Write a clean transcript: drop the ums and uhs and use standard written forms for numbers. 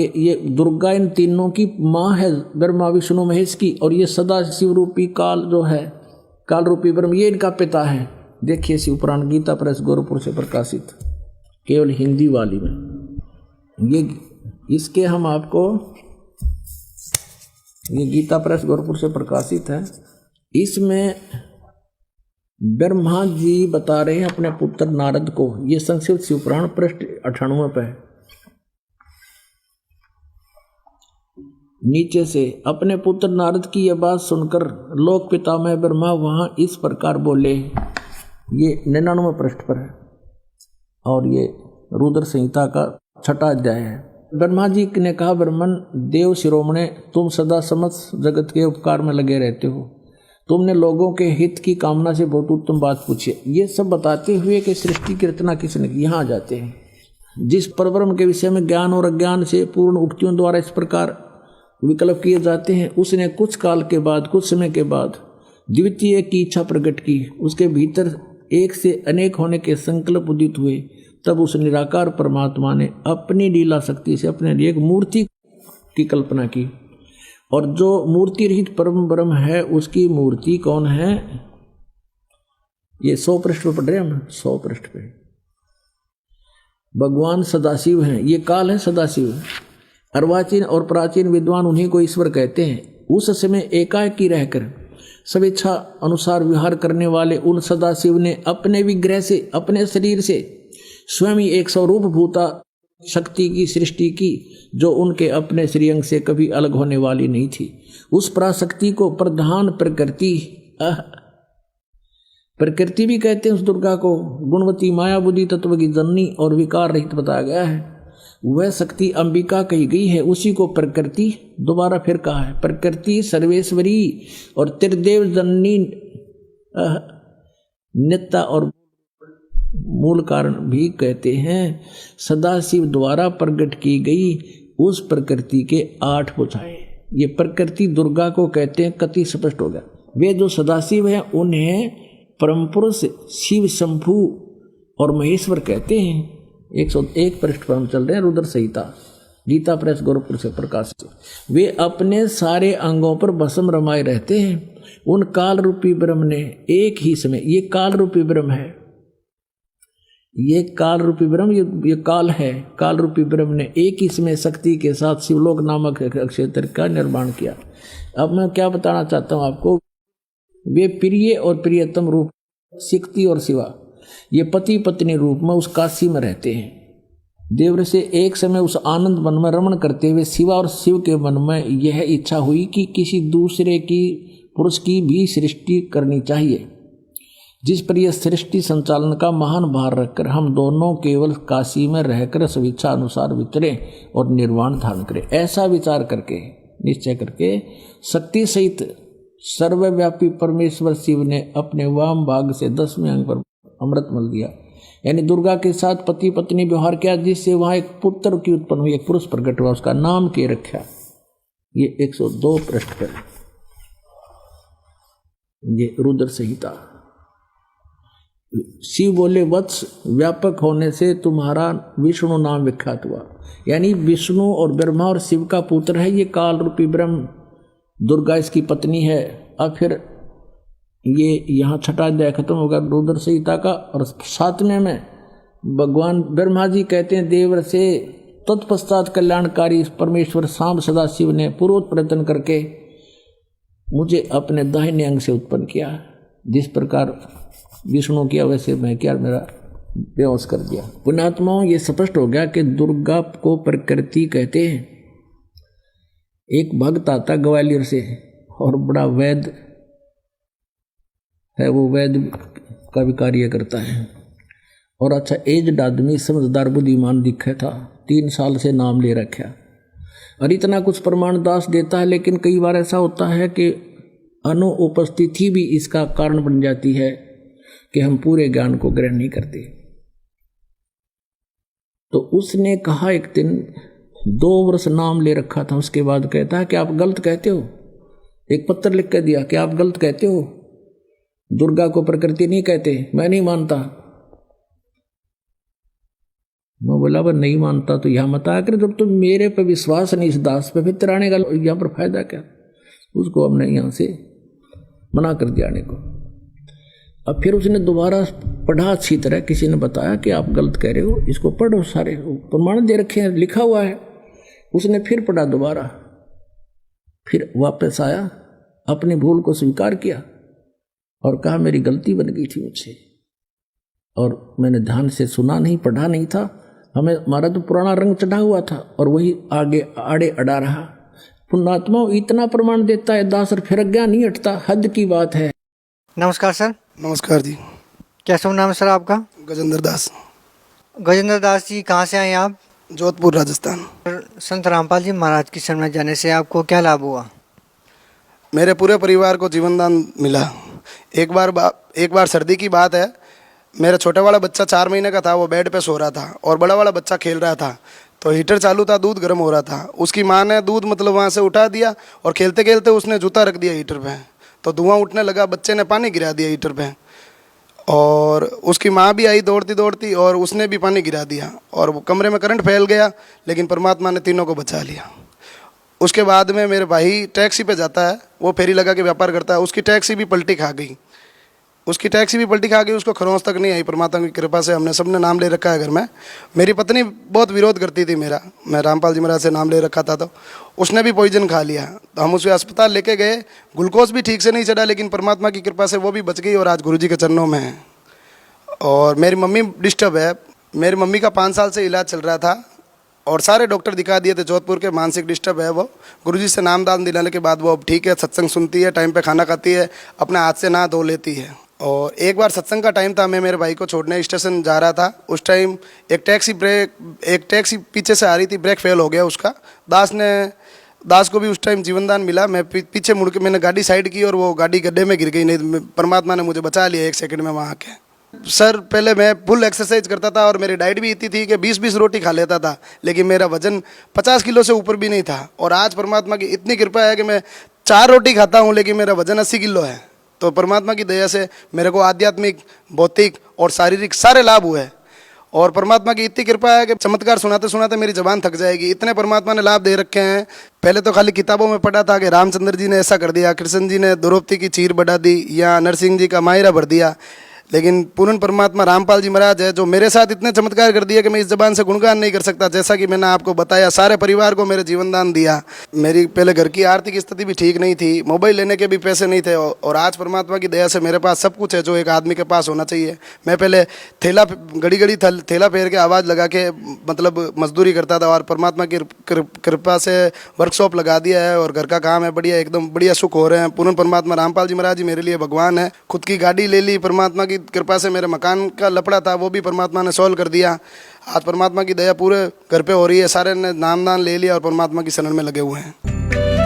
कि ये दुर्गा इन तीनों की माँ है, ब्रह्मा विष्णु महेश की, और ये सदा शिव रूपी काल जो है, काल रूपी ब्रह्म, ये इनका पिता है। देखिए शिव पुराण गीता प्रेस गोरखपुर से प्रकाशित, केवल हिंदी वाली में। ये इसके हम आपको, ये गीता प्रेस गोरखपुर से प्रकाशित है। इसमें ब्रह्मा जी बता रहे हैं अपने पुत्र नारद को, ये संस्कृत शिव पुराण पृष्ठ 98 पे है। नीचे से अपने पुत्र नारद की यह बात सुनकर लोक पितामह ब्रह्मा वहां इस प्रकार बोले, ये 99 पृष्ठ पर है और ये रुद्र संहिता का 6वां अध्याय है। ब्रह्मा जी ने कहा, ब्रह्मन देव शिरोमणे, तुम सदा समस्त जगत के उपकार में लगे रहते हो, तुमने लोगों के हित की कामना से बहुत उत्तम बात पूछी। ये सब बताते हुए कि सृष्टि की रचना किसने की, यहाँ आ जाते हैं। जिस परब्रह्म के विषय में ज्ञान और अज्ञान से पूर्ण उक्तियों द्वारा इस प्रकार विकल्प किए जाते हैं, उसने कुछ काल के बाद, कुछ समय के बाद द्वितीय की इच्छा प्रकट की, उसके भीतर एक से अनेक होने के संकल्प उदित हुए। तब उस निराकार परमात्मा ने अपनी लीला शक्ति से अपने लिए एक मूर्ति की कल्पना की, और जो मूर्ति रहित परम ब्रह्म है उसकी मूर्ति कौन है, ये 100 पृष्ठ पर पढ़ रहे हम, 100 पृष्ठ पे भगवान सदाशिव हैं। ये काल है सदाशिव। अर्वाचीन और प्राचीन विद्वान उन्हीं को ईश्वर कहते हैं। उस समय एकाएकी रहकर सब इच्छा अनुसार विहार करने वाले उन सदाशिव ने अपने विग्रह से, अपने शरीर से स्वयं ही एक स्वरूप भूता शक्ति की सृष्टि की, जो उनके अपने श्रीअंग से कभी अलग होने वाली नहीं थी। उस पराशक्ति को प्रधान प्रकृति, प्रकृति भी कहते हैं उस दुर्गा को। गुणवती माया बुद्धि तत्व की जननी और विकार रहित बताया गया है। वह शक्ति अंबिका कही गई है, उसी को प्रकृति दोबारा फिर कहा है। प्रकृति सर्वेश्वरी और त्रिदेव जननी नित्या और मूल कारण भी कहते हैं। सदाशिव द्वारा प्रकट की गई उस प्रकृति के 8 भुजाएं, ये प्रकृति दुर्गा को कहते हैं। कति स्पष्ट हो गया। वे जो सदाशिव हैं उन्हें परम पुरुष शिव, शंभु और महेश्वर कहते हैं। 101 पृष्ठ पर हम चल रहे हैं, रुद्र संहिता, गीता प्रेस गोरखपुर से प्रकाशित। वे अपने सारे अंगों पर भस्म रमाए रहते हैं। उन काल रूपी ब्रह्म ने एक ही समय, ये काल रूपी ब्रह्म है, ये काल रूपी ब्रह्म, ये काल है, काल रूपी ब्रह्म ने एक ही समय शक्ति के साथ शिवलोक नामक क्षेत्र का निर्माण किया। अब मैं क्या बताना चाहता हूं आपको, वे प्रिय और प्रियतम रूप शक्ति और शिवा, ये पति पत्नी रूप में उस काशी में रहते हैं। देवर से एक समय उस आनंद मन में रमण करते हुए शिवा और शिव के मन में यह इच्छा हुई कि किसी दूसरे की पुरुष की भी सृष्टि करनी चाहिए, जिस पर यह सृष्टि संचालन का महान भार रखकर हम दोनों केवल काशी में रहकर स्वेच्छा अनुसार विचरें और निर्वाण धारण करें। ऐसा विचार करके, निश्चय करके, शक्ति सहित सर्वव्यापी परमेश्वर शिव ने अपने वाम भाग से 10वें अंग पर अमृत मल दिया, यानी दुर्गा के साथ पति पत्नी व्यवहार किया, जिससे वहां एक पुत्र की उत्पन्न हुई, एक पुरुष प्रकट हुआ, उसका नाम के रखा। ये 102 पृष्ठ पर, ये रुद्र संहिता। शिव बोले, वत्स, व्यापक होने से तुम्हारा विष्णु नाम विख्यात हुआ, यानी विष्णु और ब्रह्मा और शिव का पुत्र है ये काल रूपी ब्रह्म, दुर्गा इसकी पत्नी है। अब फिर ये यहाँ 6वां अध्याय खत्म होगा रुद्र संहिता का, और 7वें में भगवान ब्रह्मा जी कहते हैं देवर से, तत्पश्चात कल्याणकारी परमेश्वर सांब सदाशिव ने पूर्वोत्तर प्रयत्न करके मुझे अपने दाहिने अंग से उत्पन्न किया, जिस प्रकार विष्णु किया वैसे मैं किया, मेरा बेहोश कर दिया। पुण्यात्माओं, ये स्पष्ट हो गया कि दुर्गा को प्रकृति कहते हैं। एक भक्त आता ग्वालियर से और बड़ा वैद्य है, वो वैद्य का भी कार्य करता है, और अच्छा एज्ड आदमी, समझदार बुद्धिमान दिखा था, 3 साल से नाम ले रखा, और इतना कुछ प्रमाण दास देता है। लेकिन कई बार ऐसा होता है कि अनुपस्थिति भी इसका कारण बन जाती है कि हम पूरे ज्ञान को ग्रहण नहीं करते। तो उसने कहा एक दिन 2 वर्ष नाम ले रखा था, उसके बाद कहता है कि आप गलत कहते हो। एक पत्र लिख के दिया कि आप गलत कहते हो, दुर्गा को प्रकृति नहीं कहते, मैं नहीं मानता। मैं बोला वह नहीं मानता तो यहाँ मत आकर, जब तुम मेरे पे विश्वास नहीं इस दास पे, फिर तिराने का यहाँ पर फायदा क्या। उसको हमने यहाँ से मना कर दिया आने को। अब फिर उसने दोबारा पढ़ा अच्छी तरह, किसी ने बताया कि आप गलत कह रहे हो, इसको पढ़ो, सारे प्रमाण दे रखे हैं, लिखा हुआ है। उसने फिर पढ़ा दोबारा, फिर वापस आया, अपनी भूल को स्वीकार किया और कहा मेरी गलती बन गई थी मुझसे, और मैंने ध्यान से सुना नहीं, पढ़ा नहीं था। हमारा तो पुराना रंग चढ़ा हुआ था और वही आगे आड़े अड़ा रहा। पुण्यात्मा इतना प्रमाण देता है दास और फिर अज्ञान नहीं हटता, हद की बात है। नमस्कार सर। नमस्कार जी। क्या शुभ नाम है सर आपका? गजेंद्र दास। गजेंद्र दास जी, कहाँ से आए आप? जोधपुर, राजस्थान। संत रामपाल जी महाराज की शरण में जाने से आपको क्या लाभ हुआ? मेरे पूरे परिवार को जीवन दान मिला। एक बार सर्दी की बात है, मेरा छोटा वाला बच्चा 4 महीने का था, वो बेड पे सो रहा था और बड़ा वाला बच्चा खेल रहा था। तो हीटर चालू था, दूध गर्म हो रहा था। उसकी माँ ने दूध मतलब वहाँ से उठा दिया और खेलते खेलते उसने जूता रख दिया हीटर पे, तो धुआं उठने लगा। बच्चे ने पानी गिरा दिया हीटर पे और उसकी माँ भी आई दौड़ती दौड़ती और उसने भी पानी गिरा दिया और वो कमरे में करंट फैल गया, लेकिन परमात्मा ने तीनों को बचा लिया। उसके बाद में मेरे भाई टैक्सी पे जाता है, वो फेरी लगा के व्यापार करता है, उसकी टैक्सी भी पलटी खा गई। उसको खरोंच तक नहीं आई। परमात्मा की कृपा से हमने सबने नाम ले रखा है घर में। मेरी पत्नी बहुत विरोध करती थी मेरा, मैं रामपाल जी महाराज से नाम ले रखा था, तो उसने भी पॉइजन खा लिया। तो हम उसे अस्पताल लेके गए, ग्लूकोज भी ठीक से नहीं चढ़ा, लेकिन परमात्मा की कृपा से वो भी बच गई और आज गुरुजी के चरणों में है। और मेरी मम्मी डिस्टर्ब है, मेरी मम्मी का 5 साल से इलाज चल रहा था और सारे डॉक्टर दिखा दिए थे जोधपुर के, मानसिक डिस्टर्ब है वो। गुरुजी से नाम दान दिलाने के बाद वो अब ठीक है, सत्संग सुनती है, टाइम पे खाना खाती है, अपने हाथ से नहा धो लेती है। और एक बार सत्संग का टाइम था, मैं मेरे भाई को छोड़ने स्टेशन जा रहा था। उस टाइम एक टैक्सी पीछे से आ रही थी, ब्रेक फेल हो गया उसका। दास को भी उस टाइम जीवन दान मिला। मैं पीछे मुड़ के मैंने गाड़ी साइड की और वो गाड़ी गड्ढे में गिर गई। नहीं, परमात्मा ने मुझे बचा लिया 1 सेकंड में वहाँ के। सर पहले मैं फुल एक्सरसाइज करता था और मेरी डाइट भी इतनी थी कि 20-20 रोटी खा लेता था, लेकिन मेरा वजन 50 किलो से ऊपर भी नहीं था। और आज परमात्मा की इतनी कृपा है कि मैं 4 रोटी खाता हूँ, लेकिन मेरा वजन 80 किलो है। तो परमात्मा की दया से मेरे को आध्यात्मिक, भौतिक और शारीरिक सारे लाभ हुए। और परमात्मा की इतनी कृपा है कि चमत्कार सुनाते सुनाते मेरी जबान थक जाएगी, इतने परमात्मा ने लाभ दे रखे हैं। पहले तो खाली किताबों में पढ़ा था कि रामचंद्र जी ने ऐसा कर दिया, कृष्ण जी ने द्रौपदी की चीर बढ़ा दी, या नरसिंह जी का मायरा भर दिया, लेकिन पूर्ण परमात्मा रामपाल जी महाराज है जो मेरे साथ इतने चमत्कार कर दिए कि मैं इस जबान से गुणगान नहीं कर सकता। जैसा कि मैंने आपको बताया, सारे परिवार को मेरे जीवन दान दिया। मेरी पहले घर की आर्थिक स्थिति भी ठीक नहीं थी, मोबाइल लेने के भी पैसे नहीं थे, और आज परमात्मा की दया से मेरे पास सब कुछ है जो एक आदमी के पास होना चाहिए। मैं पहले घड़ी थैला फेर के आवाज़ लगा के मतलब मजदूरी करता था, और परमात्मा की कृपा से वर्कशॉप लगा दिया है और घर का काम है बढ़िया, एकदम बढ़िया सुख हो रहे हैं। पूर्ण परमात्मा रामपाल जी महाराज जी मेरे लिए भगवान है। खुद की गाड़ी ले ली, परमात्मा की कृपा से मेरे मकान का लफड़ा था वो भी परमात्मा ने सॉल्व कर दिया। आज परमात्मा की दया पूरे घर पे हो रही है, सारे ने नाम दान ले लिया और परमात्मा की शरण में लगे हुए हैं।